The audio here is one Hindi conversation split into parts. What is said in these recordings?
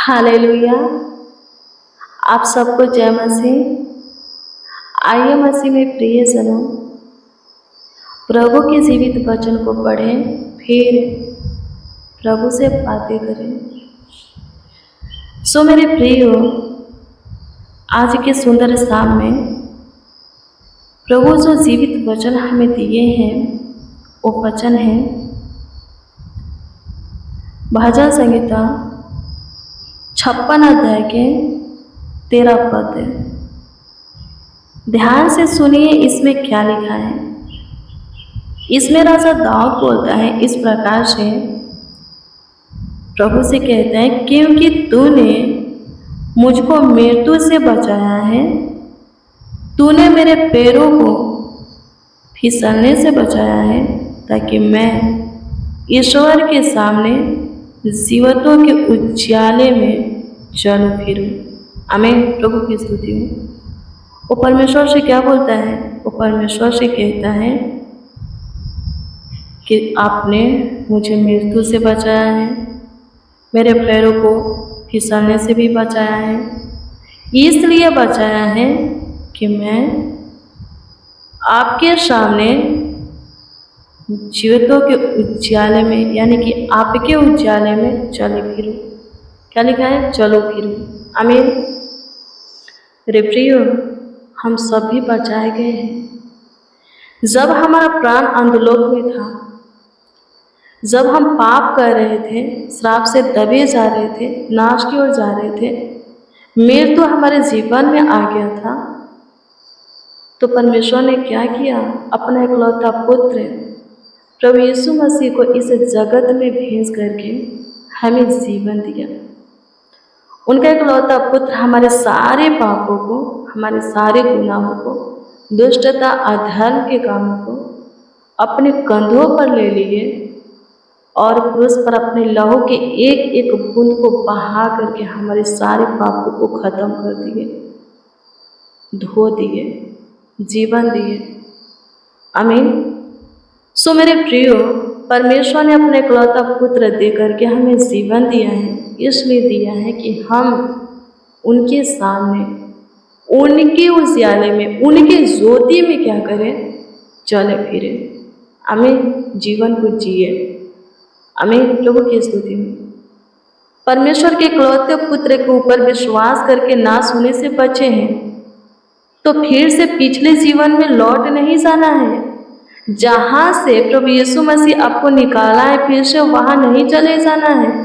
हालेलुया। आप सबको जय मसीह। आइए मसीह में प्रियजनों, प्रभु के जीवित वचन को पढ़ें, फिर प्रभु से बातें करें। सो मेरे प्रियो, आज के सुंदर शाम में प्रभु जो जीवित वचन हमें दिए हैं वो वचन है भजन संहिता 56 अध्याय के 13 पद। ध्यान से सुनिए इसमें क्या लिखा है। इसमें राजा दाऊद बोलता है इस प्रकार से, प्रभु से कहता है, क्योंकि तूने मुझको मृत्यु से बचाया है, तूने मेरे पैरों को फिसलने से बचाया है, ताकि मैं ईश्वर के सामने जीवतों के उजाले में चलूं फिरूं। आमीन। प्रभु की स्तुति हो। वो परमेश्वर से क्या बोलता है? वो परमेश्वर से कहता है कि आपने मुझे मृत्यु से बचाया है, मेरे पैरों को फिसलने से भी बचाया है। इसलिए बचाया है कि मैं आपके सामने जीवतों के उजाले में, यानी कि आपके उजाले में चले फिरूं। क्या लिखा है? चलो फिरूं। आमीन। मेरे प्रियो, हम सभी बचाए गए हैं। जब हमारा प्राण अंधलोक में था, जब हम पाप कर रहे थे, श्राप से दबे जा रहे थे, नाश की ओर जा रहे थे, मृत्यु हमारे जीवन में आ गया था, तो परमेश्वर ने क्या किया? अपना इकलौता पुत्र प्रभु यीशु मसीह को इस जगत में भेज करके हमें जीवन दिया। उनका इकलौता पुत्र हमारे सारे पापों को, हमारे सारे गुनाहों को, दुष्टता अधर्म के कामों को अपने कंधों पर ले लिए और क्रूस पर अपने लहू के एक एक बूंद को बहा करके हमारे सारे पापों को खत्म कर दिए, धो दिए, जीवन दिए। आमीन। सो मेरे प्रियो, परमेश्वर ने अपने इकलौता पुत्र दे करके हमें जीवन दिया है। इसलिए दिया है कि हम उनके सामने, उनके उजियाले में, उनके ज्योति में क्या करें? चले फिरे। आमीन। जीवन को जिए। आमीन। प्रभु की स्तुति में परमेश्वर के इकलौते पुत्र के ऊपर विश्वास करके नाश होने से बचे हैं, तो फिर से पिछले जीवन में लौट नहीं जाना है। जहाँ से प्रभु यीशु मसीह आपको निकाला है, फिर से वहाँ नहीं चले जाना है।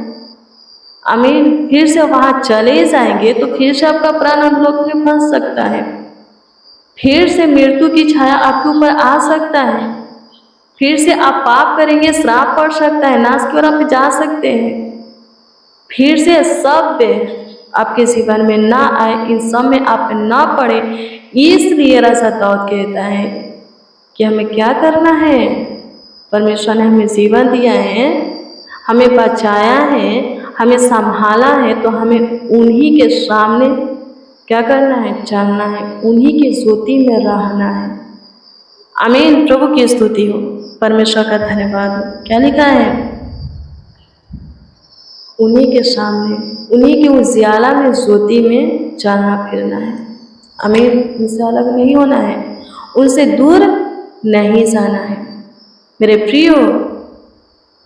आमीन। फिर से वहाँ चले जाएंगे तो फिर से आपका प्राण अंधलोक में फंस सकता है, फिर से मृत्यु की छाया आपके ऊपर आ सकता है, फिर से आप पाप करेंगे, श्राप पड़ सकता है, नाश की ओर आप जा सकते हैं, फिर से सब आपके जीवन में ना आए, इन सब में आप ना पड़े। इसलिए राजा दाऊद कहता है कि हमें क्या करना है? परमेश्वर ने हमें जीवन दिया है, हमें बचाया है, हमें संभाला है, तो हमें उन्हीं के सामने क्या करना है? चलना है, उन्हीं की स्तुति में रहना है। आमीन। प्रभु की स्तुति हो। परमेश्वर का धन्यवाद हो। क्या लिखा है? उन्हीं के सामने, उन्हीं के उजियाला में, ज्योति में चलना फिरना है। आमीन। उनसे अलग नहीं होना है, उनसे दूर नहीं जाना है। मेरे प्रियो,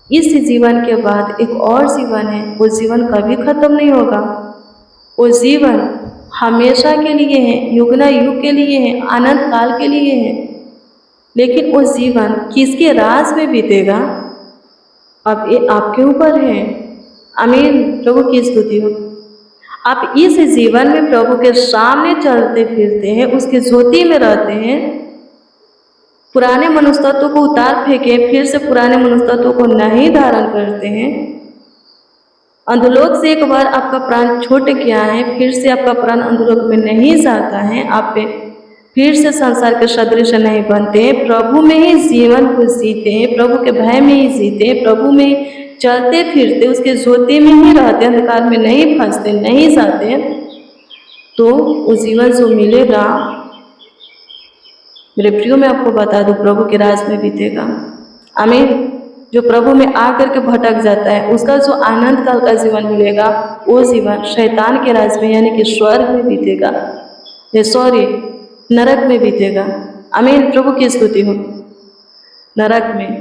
इस जीवन के बाद एक और जीवन है। वो जीवन कभी खत्म नहीं होगा। वो जीवन हमेशा के लिए है, युगना युग के लिए है, अनंत काल के लिए है। लेकिन वो जीवन किसके राज में बीतेगा, अब ये आपके ऊपर है। आमीन। प्रभु की स्तुति हो। आप इस जीवन में प्रभु के सामने चलते फिरते हैं, उसकी ज्योति में रहते हैं। पुराने मनुष्य तत्वों को उतार फेंके, फिर से पुराने मनुष्य तत्वों को नहीं धारण करते हैं। अंधलोक से एक बार आपका प्राण छूट गया है, फिर से आपका प्राण अंधलोक में नहीं जाता है, आप फिर से संसार के सदृश नहीं बनते हैं। प्रभु में ही जीवन को जीते हैं, प्रभु के भय में ही जीते हैं, प्रभु में ही चलते फिरते, उसके ज्योति में ही रहते, अंधकार में नहीं फंसते, नहीं जाते, तो वो जीवन जो मिलेगा, मेरे प्रियो, मैं आपको बता दूं, प्रभु के राज में बीतेगा। आमीन। जो प्रभु में आकर के भटक जाता है, उसका जो आनंद काल का जीवन मिलेगा, वो जीवन शैतान के राज में यानी कि स्वर्ग में बीतेगा, सॉरी नरक में बीतेगा। आमीन, प्रभु की स्तुति हो। नरक में,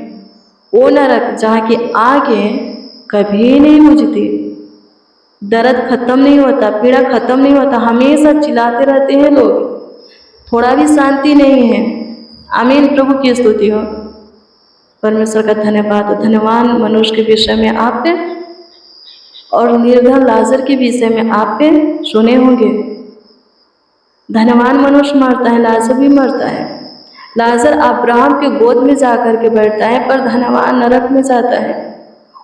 वो नरक जहाँ की आगे कभी नहीं बुझती, दर्द खत्म नहीं होता, पीड़ा खत्म नहीं होता, हमेशा चिल्लाते रहते हैं लोग, थोड़ा भी शांति नहीं है। आमीन, प्रभु की स्तुति हो। परमेश्वर का धन्यवाद। धन्यवान मनुष्य के विषय में आप पे और निर्धन लाजर के विषय में आप पे सुने होंगे। धनवान मनुष्य मरता है, लाजर भी मरता है। लाजर अब्राहम के गोद में जाकर के बैठता है, पर धनवान नरक में जाता है।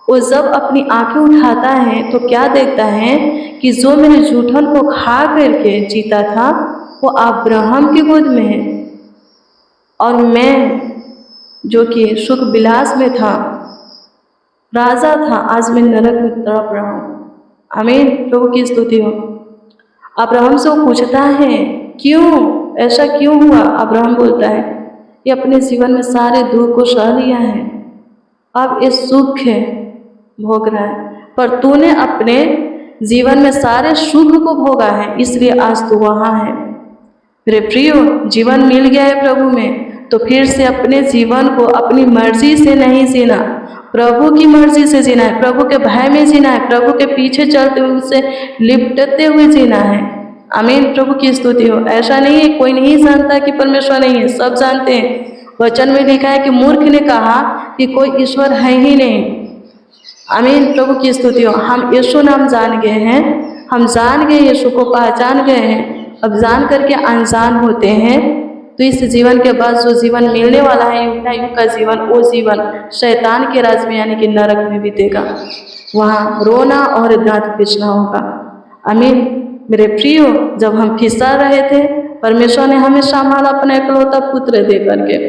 वो जब अपनी आंखें उठाता है तो क्या देखता है कि जो मेरे जूठन को खा करके जीता था वो अब्राहम के गोद में है, और मैं जो कि सुख विलास में था, राजा था, आज मैं नरक में तड़प रहा हूँ। आमीन, प्रभु की स्तुति हो। अब्राहम से वो पूछता है क्यों, ऐसा क्यों हुआ? अब्राहम बोलता है ये अपने जीवन में सारे दुख को सह लिया है, अब ये सुख है भोग रहा है, पर तूने अपने जीवन में सारे सुख को भोगा है, इसलिए आज तू वहाँ है। मेरे प्रियो, जीवन मिल गया है प्रभु में, तो फिर से अपने जीवन को अपनी मर्जी से नहीं जीना, प्रभु की मर्जी से जीना है, प्रभु के भय में जीना है, प्रभु के पीछे चलते हुए उसे लिपटते हुए जीना है। आमीन, प्रभु की स्तुति हो। ऐसा नहीं है कोई नहीं जानता कि परमेश्वर नहीं है, सब जानते हैं। वचन में लिखा है कि मूर्ख ने कहा कि कोई ईश्वर है ही नहीं। आमीन, प्रभु की स्तुति हो। हम यीशु नाम जान गए हैं, हम जान गए, यीशु को पहचान गए हैं। अब जान करके अनजान होते हैं, तो इस जीवन के बाद जो जीवन मिलने वाला है, युग का जीवन, वो जीवन शैतान के राज में यानी कि नरक में बीतेगा। वहाँ रोना और दांत पिसना होगा। आमीन, मेरे प्रियो, जब हम फिसा रहे थे, परमेश्वर ने हमें संभाला अपना इकलौता पुत्र दे करके।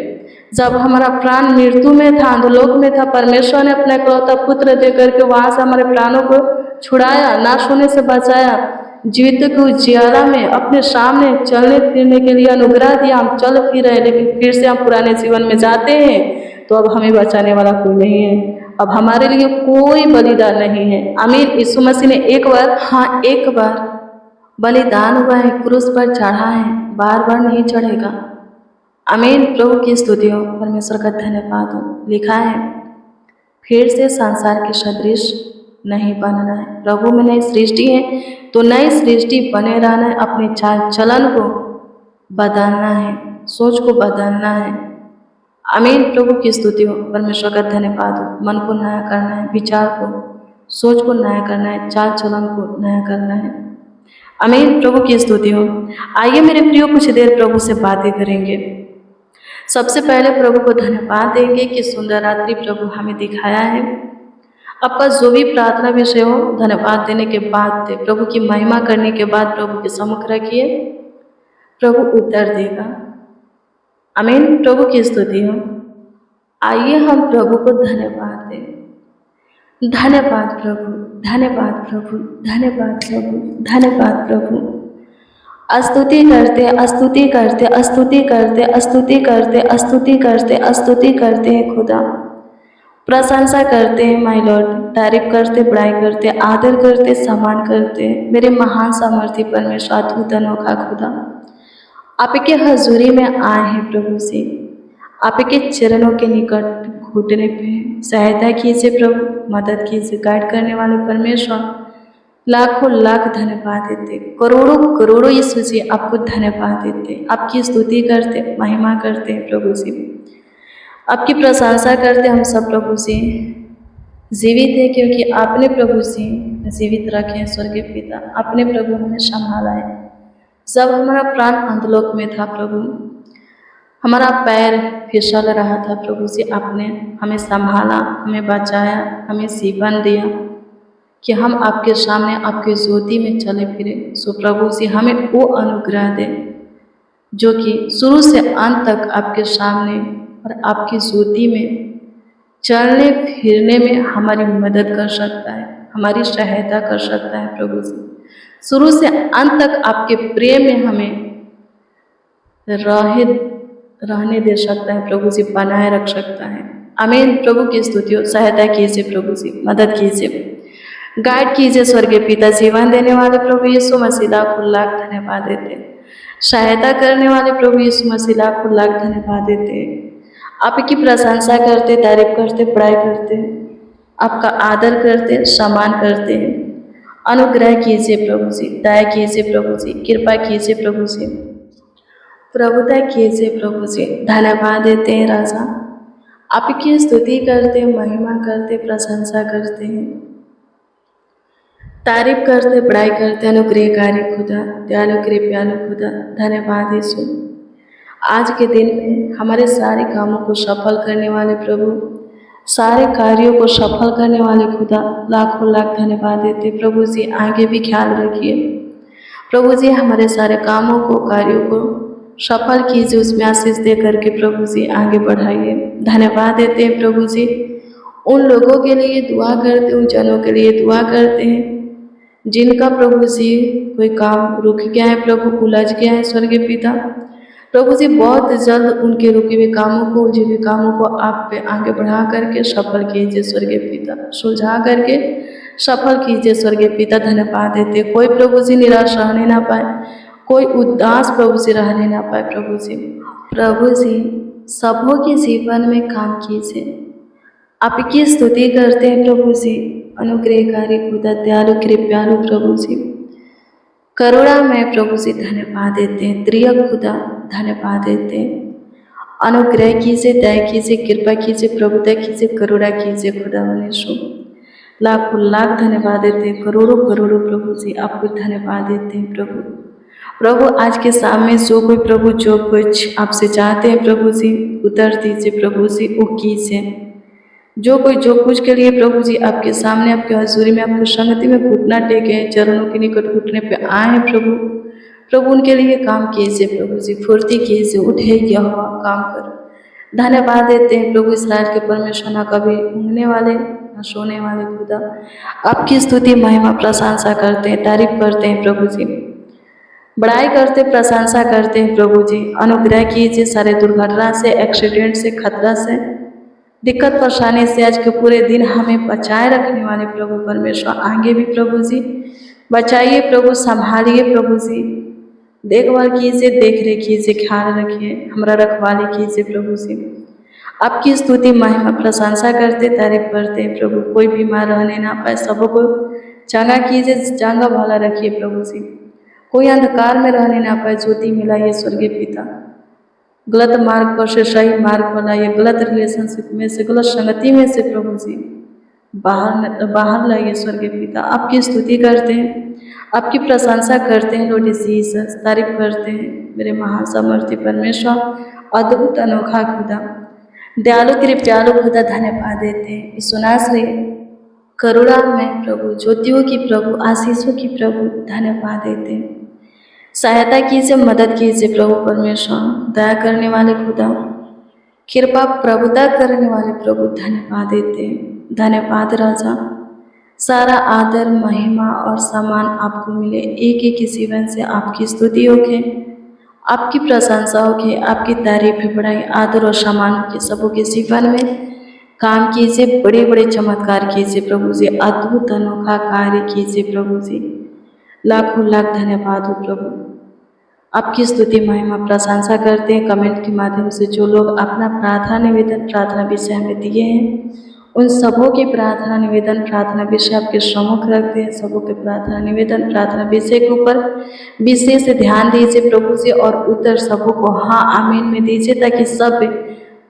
जब हमारा प्राण मृत्यु में था, अंधलोक में था, परमेश्वर ने अपना इकलौता पुत्र दे करके वहाँ से हमारे प्राणों को छुड़ाया, नाश होने से बचाया, जीवित के उजियारा में अपने सामने चलने फिरने के लिए अनुग्रह दिया। हम चल फिर रहे, लेकिन फिर से हम पुराने जीवन में जाते हैं, तो अब हमें बचाने वाला कोई नहीं है, अब हमारे लिए कोई बलिदान नहीं है। आमीन, यीशु मसीह ने एक बार बलिदान हुआ है, क्रूस पर चढ़ा है, बार बार नहीं चढ़ेगा। आमीन, प्रभु की स्तुति हो। परमेश्वर का धन्यवाद हो। लिखा है फिर से संसार के सदृश नहीं बनना है। प्रभु में नई सृष्टि है, तो नई सृष्टि बने रहना है, अपने चाल चलन को बदलना है, सोच को बदलना है। आमीन, प्रभु की स्तुति हो। परमेश्वर का धन्यवाद हो। मन को नया करना है, विचार को, सोच को नया करना है, चाल चलन को नया करना है। आमीन, प्रभु की स्तुति हो। आइए मेरे प्रियो, कुछ देर प्रभु से बातें करेंगे। सबसे पहले प्रभु को धन्यवाद देंगे कि सुंदर रात्रि प्रभु हमें दिखाया है। आपका जो भी प्रार्थना विषय हो, धन्यवाद देने के बाद, प्रभु की महिमा करने के बाद प्रभु के सम्मुख रखिए, प्रभु उत्तर देगा। आमीन, प्रभु की स्तुति हो। आइए हम प्रभु को धन्यवाद दें। धन्यवाद प्रभु, धन्यवाद प्रभु, धन्यवाद प्रभु, धन्यवाद प्रभु। स्तुति करते, स्तुति करते, स्तुति करते, स्तुति करते, स्तुति करते, स्तुति करते हैं खुदा। प्रशंसा करते हैं माय लॉर्ड, तारीफ करते, बड़ाई करते, आदर करते, सम्मान करते मेरे महान सामर्थी परमेश्वर, अद्भुत अनोखा खुदा। आपके हजूरी में आए हैं प्रभु से, आपके चरणों के निकट घुटने पे सहायता कीजिए प्रभु, मदद कीजिए। गाइड करने वाले परमेश्वर, लाखों लाख धन्यवाद देते, करोड़ों करोड़ों यीशु जी आपको धन्यवाद देते, आपकी स्तुति करते, महिमा करते हैं प्रभु जी, आपकी प्रशंसा करते हम सब प्रभु जी। जीवित है क्योंकि आपने प्रभु जी जीवित रखे हैं स्वर्गीय पिता, आपने प्रभु हमें संभाला है। जब हमारा प्राण अंधलोक में था प्रभु, हमारा पैर फिसल रहा था प्रभु जी, आपने हमें संभाला, हमें बचाया, हमें जीवन दिया कि हम आपके सामने आपके ज्योति में चले फिरे। सो प्रभु जी हमें वो अनुग्रह दे जो कि शुरू से अंत तक आपके सामने और आपकी ज्योति में चलने फिरने में हमारी मदद कर सकता है, हमारी सहायता कर सकता है प्रभु जी। शुरू से अंत तक आपके प्रेम में हमें रहने दे सकता है प्रभु जी, बनाए रख सकता है। आमीन। प्रभु की स्तुति हो। सहायता कीजिए प्रभु जी, मदद कीजिए, गाइड कीजिए स्वर्गीय पिता। जीवन देने वाले प्रभु यीशु मसीह लाखों लाख धन्यवाद देते हैं। सहायता करने वाले प्रभु यीशु मसीह लाखों लाख धन्यवाद देते हैं। आपकी प्रशंसा करते, तारीफ करते, बड़ाई करते, आपका आदर करते, सम्मान करते हैं। अनुग्रह कीजिए प्रभु जी, दया कीजिए प्रभु जी, कृपा कीजिए प्रभु जी, प्रभुता कीजिए प्रभु जी। धन्यवाद देते हैं राजा, आपकी स्तुति करते, महिमा करते, प्रशंसा करते हैं, तारीफ करते, बड़ाई करते। अनुग्रहकारी खुदा, दयालु कृपालु खुदा, धन्यवाद यीशु। आज के दिन में हमारे सारे कामों को सफल करने वाले प्रभु, सारे कार्यों को सफल करने वाले खुदा, लाखों लाख धन्यवाद देते। प्रभु जी आगे भी ख्याल रखिए प्रभु जी, हमारे सारे कामों को, कार्यों को सफल कीजिए, उसमें आशीष दे करके प्रभु जी आगे बढ़ाइए। धन्यवाद देते हैं प्रभु जी। उन लोगों के लिए दुआ करते हैं, उन जनों के लिए दुआ करते हैं जिनका प्रभु जी कोई काम रुक गया है, प्रभु उलझ गया है। स्वर्गीय पिता प्रभु जी बहुत जल्द उनके रुके हुए कामों को, उलझे हुए कामों को आप पे आगे बढ़ा करके सफल कीजिए स्वर्गीय पिता, सुलझा करके सफल कीजिए स्वर्गीय पिता। धन्यवाद देते। कोई प्रभु जी निराश रहने ना पाए, कोई उदास प्रभु जी रहने ना पाए। प्रभु जी सबों के जीवन में काम कीजिए। आपकी स्तुति करते हैं प्रभु जी। अनुग्रहकारी खुदा, दयालु कृपालु प्रभु जी, करुणामय प्रभु जी, धन्यवाद देते हैं। त्रियक खुदा, धन्यवाद देते हैं। अनुग्रह कीजिए, दया कीजिए, कृपा कीजिए, प्रभुता कीजिए, करुणा कीजिए खुदा मनुष्य। लाखों लाख धन्यवाद देते हैं। करोड़ों करोड़ों प्रभु जी आपको धन्यवाद देते हैं प्रभु। आज के सामने जो कोई प्रभु जो कुछ आपसे चाहते हैं प्रभु जी, उतर दीजिए प्रभु जी, वो कीजिए। जो कोई जो कुछ के लिए प्रभु जी आपके सामने, आपके हजूरी में, आपकी संगति में घुटना टेके, चरणों के निकट घुटने पे आए हैं प्रभु उनके लिए काम कीजिए प्रभु जी, फुर्ती कीजिए, उठे यहोवा काम कर। धन्यवाद देते हैं प्रभु इस्राएल के परमेश्वर, ना कभी ऊँघने वाले ना सोने वाले खुदा, आपकी स्तुति महिमा प्रशंसा करते हैं, तारीफ करते हैं प्रभु जी, बड़ाई करते, प्रशंसा करते हैं प्रभु जी। अनुग्रह कीजिए सारे दुर्घटना से, एक्सीडेंट से, खतरा से, दिक्कत परेशानी से आज के पूरे दिन हमें बचाए रखने वाले प्रभु परमेश्वर, आगे भी प्रभु जी बचाइए प्रभु, संभालिए प्रभु जी, देखभाल कीजिए, देख रेख कीजिए, ख्याल रखिए, हमारा रखवाली कीजिए प्रभु जी। आपकी स्तुति महिमा प्रशंसा करते, तारीफ करते हैं प्रभु। कोई बीमार रहने ना पाए, सबको चंगा कीजिए, चंगा भला रखिए प्रभु जी। कोई अंधकार में रहने ना पाए, ज्योति मिलाइए स्वर्गीय पिता। गलत मार्ग पर से सही मार्ग पर लाइए, गलत रिलेशनशिप में से, गलत संगति में से प्रभु जी बाहर लाइए स्वर्गीय पिता। आपकी स्तुति करते हैं, आपकी प्रशंसा करते हैं लॉर्ड जीसस, तारीफ करते हैं मेरे महान सामर्थ्य परमेश्वर, अद्भुत अनोखा खुदा, दयालु कृपालु खुदा, धन्यवाद देते हैं। सुनाश्री करुणा में प्रभु, ज्योतियों की प्रभु, आशीषों की प्रभु, धन्यवाद देते हैं। सहायता कीजिए, मदद कीजिए प्रभु परमेश्वर, दया करने वाले खुदा, कृपा प्रभुता करने वाले प्रभु, धन्यवाद देते हैं। धन्यवाद राजा, सारा आदर, महिमा और सम्मान आपको मिले। एक एक के जीवन से आपकी स्तुति होके, आपकी प्रशंसा होके, आपकी तारीफ बढ़ाई, आदर और सम्मान के सबों के जीवन में काम कीजिए, बड़े बड़े चमत्कार कीजिए प्रभु जी, अद्भुत अनोखा कार्य कीजिए प्रभु जी। लाखों लाख धन्यवाद हो प्रभु। आपकी स्तुति महिमा प्रशंसा करते हैं। कमेंट के माध्यम से जो लोग अपना प्रार्थना निवेदन, प्रार्थना विषय हमें दिए हैं, उन सबों की प्रार्थना निवेदन, प्रार्थना विषय आपके सम्मुख रखते हैं। सबों के प्रार्थना निवेदन, प्रार्थना विषय के ऊपर विशेष ध्यान दीजिए प्रभु जी, और उत्तर सबों को हाँ आमीन में दीजिए, ताकि सब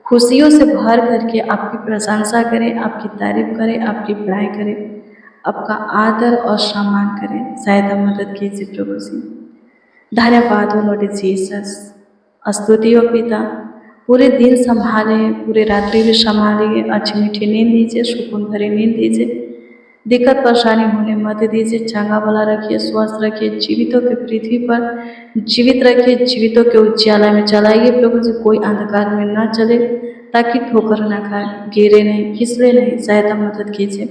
खुशियों से भर करके आपकी प्रशंसा करें, आपकी तारीफ करें, आपकी बड़ाई करें, आपका आदर और सम्मान करें। सहायता मदद कीजिए प्रभु जी। धन्यवाद हो लॉर्ड जीसस। स्तुति हो पिता, पूरे दिन संभाले, पूरे रात्रि भी संभालिए, अच्छी मीठी नींद दीजिए, सुकून भरी नींद दीजिए, दिक्कत परेशानी होने मत दीजिए, चंगा भला रखिए, स्वस्थ रखिए, जीवितों के पृथ्वी पर जीवित रखिए, जीवितों के उज्याला में चलाइए प्रभु जी, कोई अंधकार में न चले, ताकि ठोकर न खाए, गिरे नहीं, फिसले नहीं। सहायता मदद कीजिए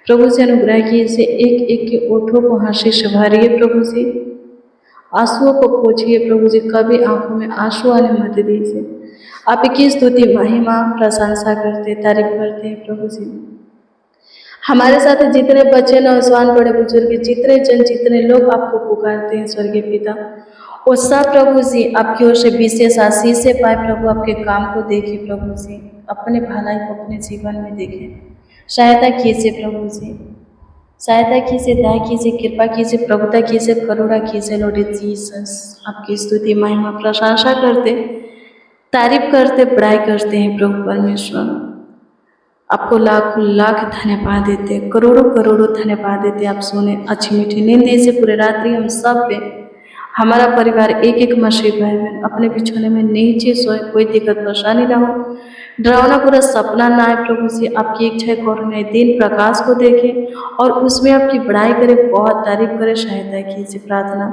प्रभु जी, अनुग्रह कीजिए, एक एक के ओठों को हंसी से भरिए प्रभु जी, आंसुओं को पोंछिए प्रभु जी, कभी आंखों में आंसू आने मत दीजिए। आपकी स्तुति महिमा प्रशंसा करते तारीफ करते हैं प्रभु जी। हमारे साथ जितने बच्चे नौजवान बड़े बुजुर्ग जितने जन जितने लोग आपको पुकारते हैं स्वर्गीय पिता, वो सब प्रभु जी आपकी ओर से विशेष आशीष से पाए प्रभु, आपके काम को देखें प्रभु जी, अपने भलाई को अपने जीवन में देखें। सहायता कीजिए प्रभु जी, सहायता कीजिए, दया कीजिए, कृपा कीजिए, प्रभुता कीजिए, करुणा कीजिए लॉर्ड जीसस। आपकी स्तुति महिमा प्रशंसा करते तारीफ करते बड़ाई करते हैं प्रभु परमेश्वर। आपको लाखों लाख धन्यवाद देते, करोड़ों करोड़ों धन्यवाद देते। आप सोने अच्छी मीठी नींद दीजिए पूरे रात्रि हम सब पे। हमारा परिवार एक एक मसीह भाई बहन अपने बिछौने में नीचे सोए, कोई दिक्कत परेशानी ना हो, डरावना पूरा सपना ना आए प्रभु जी। आपकी इच्छा एक और नए दिन प्रकाश को देखें और उसमें आपकी बड़ाई करे, बहुत तारीफ करे, सहायता कीजिए। प्रार्थना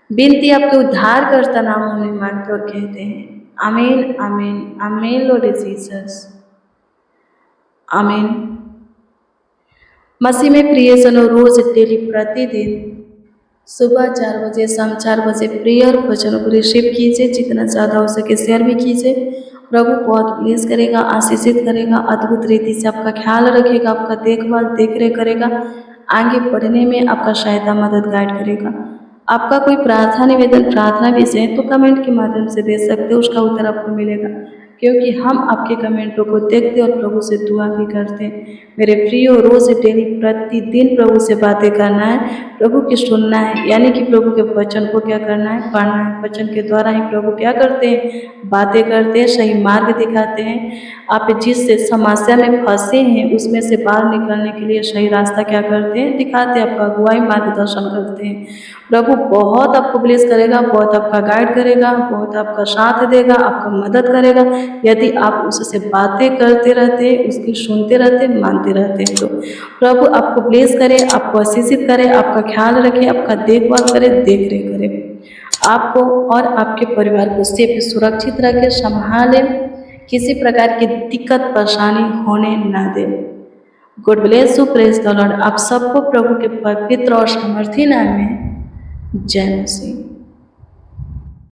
विनती आपके उद्धार करता नामों में मांगते और कहते हैं आमीन आमीन आमीन लॉर्ड जीसस आमीन। मसीह में प्रिय जनों, रोज डेली प्रतिदिन सुबह 4 बजे शाम 4 बजे प्रेयर वचन को रिसीव कीजिए, जितना ज़्यादा हो सके शेयर भी कीजिए। प्रभु बहुत ब्लेस करेगा, आशीषित करेगा, अद्भुत रीति से आपका ख्याल रखेगा, आपका देखभाल देख रेख करेगा, आगे बढ़ने में आपका सहायता मदद गाइड करेगा। आपका कोई प्रार्थना निवेदन प्रार्थना विषय है तो कमेंट के माध्यम से दे सकते हो, उसका उत्तर आपको मिलेगा, क्योंकि हम आपके कमेंटों को देखते और प्रभु से दुआ भी करते हैं। मेरे प्रियो, रोज डेली प्रतिदिन प्रभु से बातें करना है, प्रभु की सुनना है, यानी कि प्रभु के वचन को क्या करना है, पढ़ना है। वचन के द्वारा ही प्रभु क्या करते हैं, बातें करते हैं, सही मार्ग दिखाते हैं। आप जिस समस्या में फंसे हैं उसमें से बाहर निकलने के लिए सही रास्ता क्या करते हैं, दिखाते हैं, आपका अगुवाई मार्गदर्शन करते हैं। प्रभु बहुत आपको ब्लेस करेगा, बहुत आपका गाइड करेगा, बहुत आपका साथ देगा, आपका मदद करेगा, यदि आप उससे बातें करते रहते, उसकी सुनते रहते, मानते रहते हैं। तो प्रभु आपको ब्लेस करे, आपको आशीषित करे, आपका ख्याल रखे, आपका देखभाल करे, देख रेख करे, आपको और आपके परिवार को सेफ सुरक्षित रखे, संभाले, किसी प्रकार की दिक्कत परेशानी होने ना दे। God bless you, praise the Lord. आप सबको प्रभु के पवित्र और सामर्थी नाम में जय मसीह।